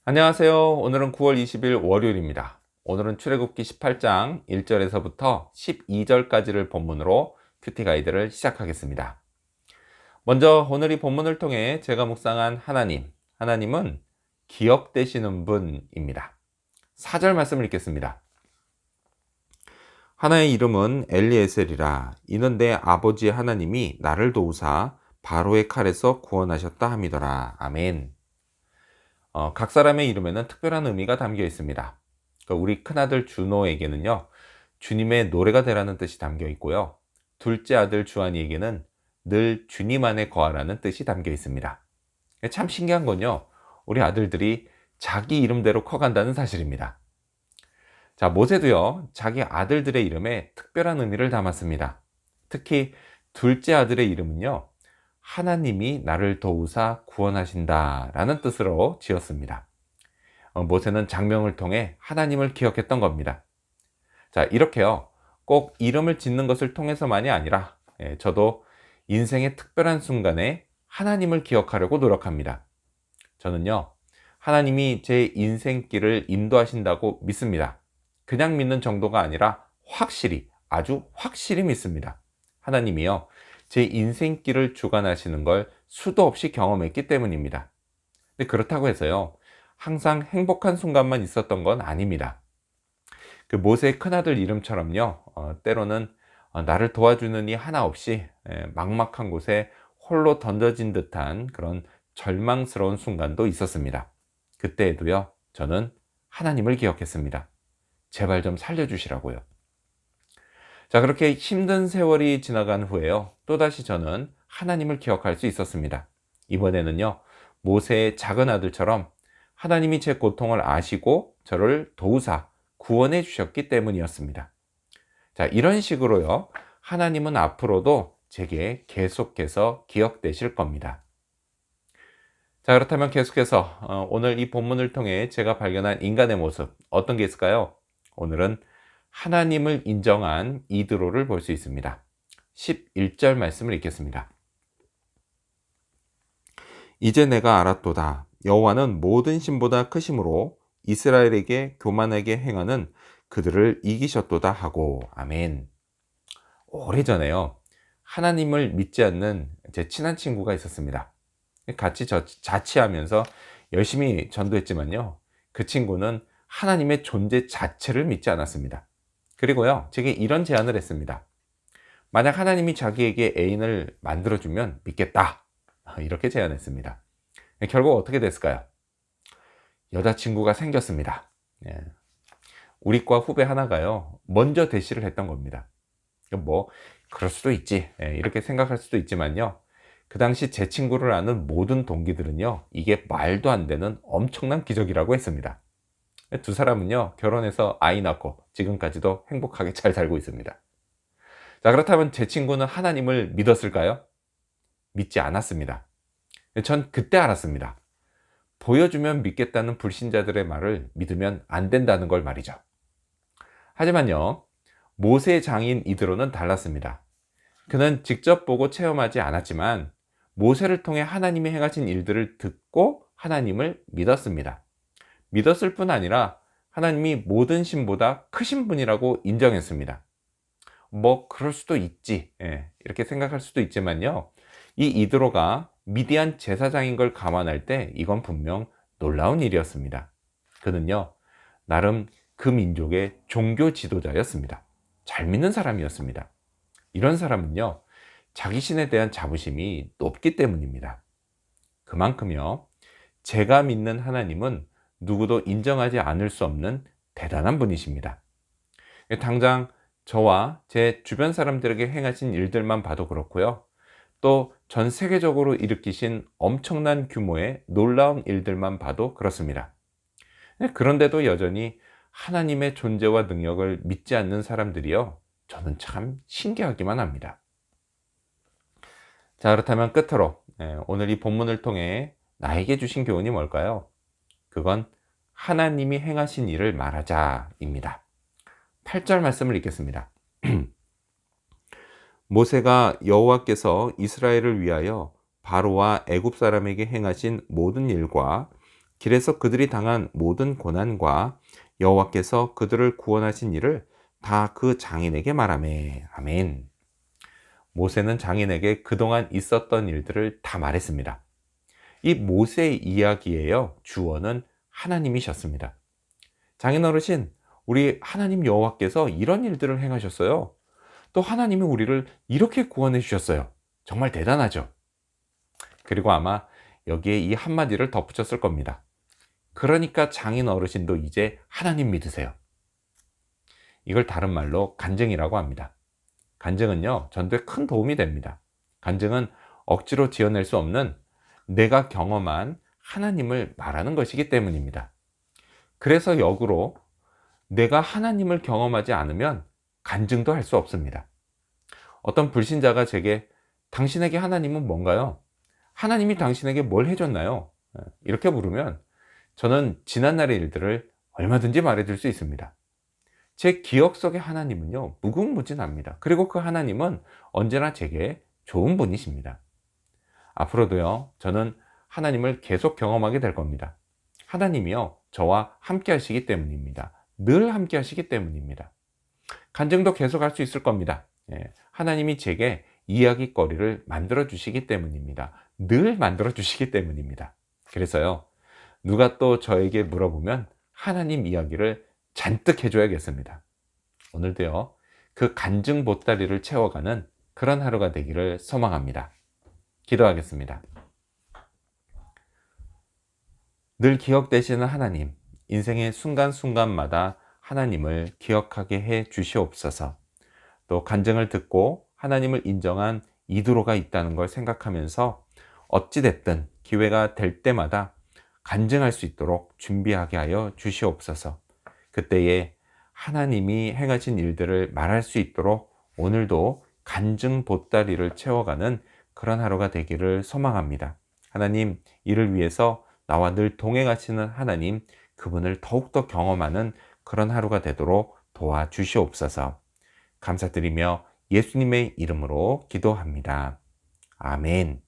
안녕하세요. 오늘은 9월 20일 월요일입니다. 오늘은 출애굽기 18장 1절에서부터 12절까지를 본문으로 큐티 가이드를 시작하겠습니다. 먼저 오늘 이 본문을 통해 제가 묵상한 하나님은 기억되시는 분입니다. 4절 말씀을 읽겠습니다. 하나의 이름은 엘리에셀이라. 이는 내 아버지 하나님이 나를 도우사 바로의 칼에서 구원하셨다 함이더라. 아멘. 각 사람의 이름에는 특별한 의미가 담겨 있습니다. 우리 큰아들 준호에게는요, 주님의 노래가 되라는 뜻이 담겨 있고요. 둘째 아들 주한이에게는 늘 주님 안에 거하라는 뜻이 담겨 있습니다. 참 신기한 건요, 우리 아들들이 자기 이름대로 커간다는 사실입니다. 자, 모세도요, 자기 아들들의 이름에 특별한 의미를 담았습니다. 특히 둘째 아들의 이름은요, 하나님이 나를 도우사 구원하신다 라는 뜻으로 지었습니다. 모세는 장명을 통해 하나님을 기억했던 겁니다. 자, 이렇게요, 꼭 이름을 짓는 것을 통해서만이 아니라 저도 인생의 특별한 순간에 하나님을 기억하려고 노력합니다. 저는요, 하나님이 제 인생길을 인도하신다고 믿습니다. 그냥 믿는 정도가 아니라 확실히, 아주 확실히 믿습니다. 하나님이요, 제 인생길을 주관하시는 걸 수도 없이 경험했기 때문입니다. 근데 그렇다고 해서요, 항상 행복한 순간만 있었던 건 아닙니다. 그 모세의 큰아들 이름처럼요, 때로는 나를 도와주는 이 하나 없이 막막한 곳에 홀로 던져진 듯한 그런 절망스러운 순간도 있었습니다. 그때에도요, 저는 하나님을 기억했습니다. 제발 좀 살려주시라고요. 자, 그렇게 힘든 세월이 지나간 후에요, 또다시 저는 하나님을 기억할 수 있었습니다. 이번에는요, 모세의 작은 아들처럼 하나님이 제 고통을 아시고 저를 도우사 구원해 주셨기 때문이었습니다. 자, 이런 식으로요, 하나님은 앞으로도 제게 계속해서 기억되실 겁니다. 자, 그렇다면 계속해서 오늘 이 본문을 통해 제가 발견한 인간의 모습, 어떤 게 있을까요? 오늘은 하나님을 인정한 이드로를 볼 수 있습니다. 11절 말씀을 읽겠습니다. 이제 내가 알았도다. 여호와는 모든 신보다 크심으로 이스라엘에게 교만하게 행하는 그들을 이기셨도다 하고. 아멘. 오래전에요, 하나님을 믿지 않는 제 친한 친구가 있었습니다. 같이 자취하면서 열심히 전도했지만요, 그 친구는 하나님의 존재 자체를 믿지 않았습니다. 그리고요, 제게 이런 제안을 했습니다. 만약 하나님이 자기에게 애인을 만들어주면 믿겠다, 이렇게 제안했습니다. 결국 어떻게 됐을까요? 여자친구가 생겼습니다. 우리 과 후배 하나가요, 먼저 대시를 했던 겁니다. 뭐 그럴 수도 있지, 이렇게 생각할 수도 있지만요, 그 당시 제 친구를 아는 모든 동기들은요, 이게 말도 안 되는 엄청난 기적이라고 했습니다. 두 사람은요, 결혼해서 아이 낳고 지금까지도 행복하게 잘 살고 있습니다. 자, 그렇다면 제 친구는 하나님을 믿었을까요? 믿지 않았습니다. 전 그때 알았습니다. 보여주면 믿겠다는 불신자들의 말을 믿으면 안 된다는 걸 말이죠. 하지만요, 모세의 장인 이드로는 달랐습니다. 그는 직접 보고 체험하지 않았지만 모세를 통해 하나님이 행하신 일들을 듣고 하나님을 믿었습니다. 믿었을 뿐 아니라 하나님이 모든 신보다 크신 분이라고 인정했습니다. 뭐 그럴 수도 있지, 이렇게 생각할 수도 있지만요, 이 이드로가 미디안 제사장인 걸 감안할 때 이건 분명 놀라운 일이었습니다. 그는요, 나름 그 민족의 종교 지도자였습니다. 잘 믿는 사람이었습니다. 이런 사람은요, 자기 신에 대한 자부심이 높기 때문입니다. 그만큼요, 제가 믿는 하나님은 누구도 인정하지 않을 수 없는 대단한 분이십니다. 당장 저와 제 주변 사람들에게 행하신 일들만 봐도 그렇고요, 또 전 세계적으로 일으키신 엄청난 규모의 놀라운 일들만 봐도 그렇습니다. 그런데도 여전히 하나님의 존재와 능력을 믿지 않는 사람들이요, 저는 참 신기하기만 합니다. 자, 그렇다면 끝으로 오늘 이 본문을 통해 나에게 주신 교훈이 뭘까요? 그건 하나님이 행하신 일을 말하자입니다. 8절 말씀을 읽겠습니다. 모세가 여호와께서 이스라엘을 위하여 바로와 애굽 사람에게 행하신 모든 일과 길에서 그들이 당한 모든 고난과 여호와께서 그들을 구원하신 일을 다 그 장인에게 말하매. 아멘. 모세는 장인에게 그동안 있었던 일들을 다 말했습니다. 이 모세의 이야기예요. 주어는 하나님이셨습니다. 장인 어르신, 우리 하나님 여호와께서 이런 일들을 행하셨어요. 또 하나님이 우리를 이렇게 구원해 주셨어요. 정말 대단하죠. 그리고 아마 여기에 이 한마디를 덧붙였을 겁니다. 그러니까 장인 어르신도 이제 하나님 믿으세요. 이걸 다른 말로 간증이라고 합니다. 간증은요, 전도에 큰 도움이 됩니다. 간증은 억지로 지어낼 수 없는 내가 경험한 하나님을 말하는 것이기 때문입니다. 그래서 역으로 내가 하나님을 경험하지 않으면 간증도 할 수 없습니다. 어떤 불신자가 제게 당신에게 하나님은 뭔가요? 하나님이 당신에게 뭘 해줬나요? 이렇게 물으면 저는 지난날의 일들을 얼마든지 말해줄 수 있습니다. 제 기억 속의 하나님은요, 무궁무진합니다. 그리고 그 하나님은 언제나 제게 좋은 분이십니다. 앞으로도요, 저는 하나님을 계속 경험하게 될 겁니다. 하나님이요, 저와 함께 하시기 때문입니다. 늘 함께 하시기 때문입니다. 간증도 계속 할 수 있을 겁니다. 하나님이 제게 이야기거리를 만들어 주시기 때문입니다. 늘 만들어 주시기 때문입니다. 그래서요, 누가 또 저에게 물어보면 하나님 이야기를 잔뜩 해줘야겠습니다. 오늘도요, 그 간증 보따리를 채워가는 그런 하루가 되기를 소망합니다. 기도하겠습니다. 늘 기억되시는 하나님, 인생의 순간순간마다 하나님을 기억하게 해 주시옵소서. 또 간증을 듣고 하나님을 인정한 이두로가 있다는 걸 생각하면서 어찌됐든 기회가 될 때마다 간증할 수 있도록 준비하게 하여 주시옵소서. 그때에 하나님이 행하신 일들을 말할 수 있도록 오늘도 간증 보따리를 채워가는 그런 하루가 되기를 소망합니다. 하나님, 이를 위해서 나와 늘 동행하시는 하나님, 그분을 더욱더 경험하는 그런 하루가 되도록 도와주시옵소서. 감사드리며 예수님의 이름으로 기도합니다. 아멘.